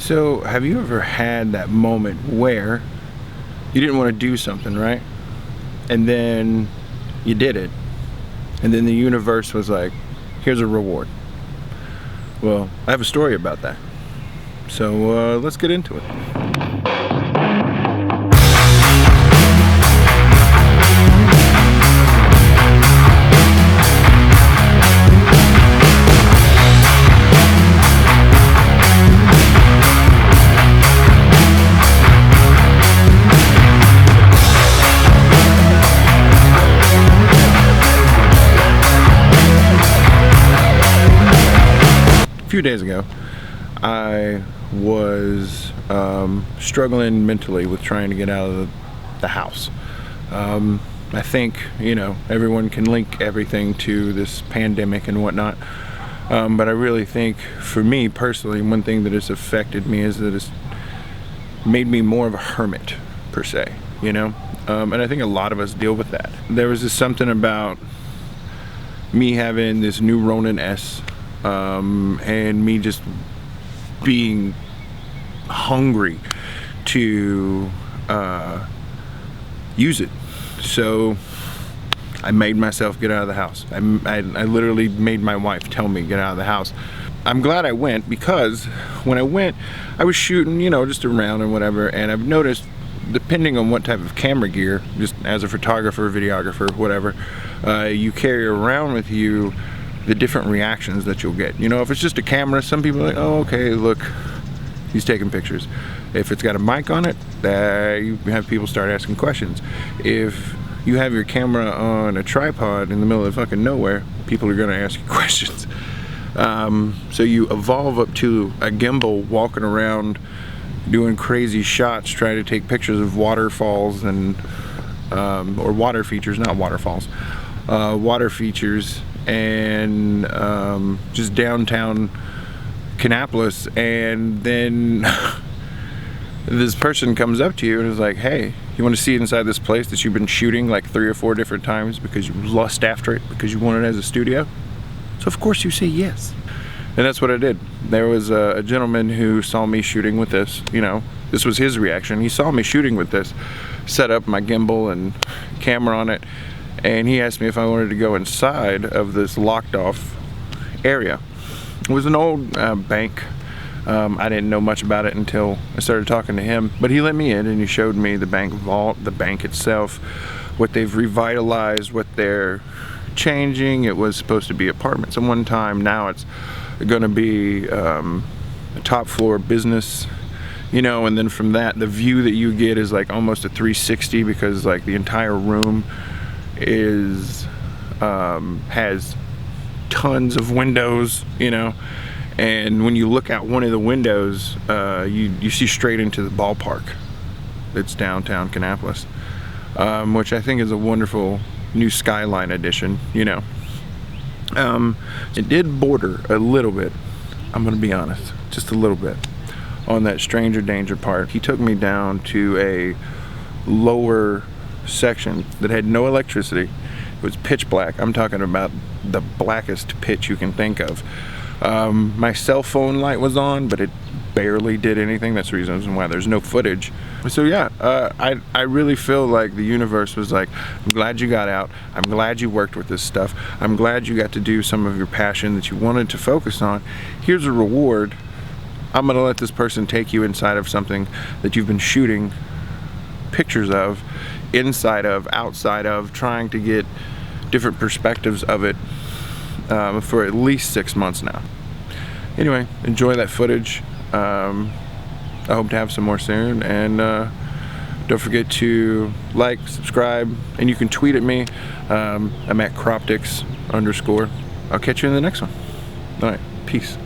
So, have you ever had that moment where you didn't want to do something, right? And then you did it. And then the universe was like, here's a reward. Well, I have a story about that. So, let's get into it. A few days ago, I was struggling mentally with trying to get out of the house. I think, everyone can link everything to this pandemic and whatnot, but I really think, for me personally, one thing that has affected me is that it's made me more of a hermit, per se, and I think a lot of us deal with that. There was just something about me having this new Ronin S, and me just being hungry to use it. So I made myself get out of the house. I literally made my wife tell me get out of the house. I'm glad I went, because when I went, I was shooting, just around and whatever, and I've noticed, depending on what type of camera gear, just as a photographer, videographer, whatever, you carry around with you, the different reactions that you'll get. If it's just a camera, some people are like, oh, okay, look, he's taking pictures. If it's got a mic on it, you have people start asking questions. If you have your camera on a tripod in the middle of fucking nowhere, people are gonna ask you questions. So you evolve up to a gimbal walking around doing crazy shots, trying to take pictures of waterfalls and, or water features, not waterfalls, water features, and just downtown Kannapolis, and then this person comes up to you and is like, hey, you want to see inside this place that you've been shooting like 3 or 4 different times because you lust after it, because you want it as a studio? So of course you say yes. And that's what I did. There was a gentleman who saw me shooting with this, this was his reaction. He saw me shooting with this, set up my gimbal and camera on it, and he asked me if I wanted to go inside of this locked off area. It was an old bank. I didn't know much about it until I started talking to him, but he let me in and he showed me the bank vault, the bank itself, what they've revitalized, what they're changing. It was supposed to be apartments at one time. Now it's going to be a top floor business, and then from that, the view that you get is like almost a 360, because like the entire room has tons of windows, and when you look out one of the windows, you see straight into the ballpark. It's downtown Kannapolis, which I think is a wonderful new skyline addition. It did border a little bit, I'm gonna be honest, just a little bit, on that stranger danger part. He took me down to a lower section that had no electricity. It was pitch black. I'm talking about the blackest pitch you can think of. My cell phone light was on, but it barely did anything. That's the reason why there's no footage. So yeah, I really feel like the universe was like, I'm glad you got out. I'm glad you worked with this stuff. I'm glad you got to do some of your passion that you wanted to focus on. Here's a reward. I'm gonna let this person take you inside of something that you've been shooting pictures of, inside of, outside of, trying to get different perspectives of it for at least 6 months now. Anyway, enjoy that footage. I hope to have some more soon, and don't forget to like, subscribe, and you can tweet at me. I'm at Kroptix_. I'll catch you in the next one. All right, peace.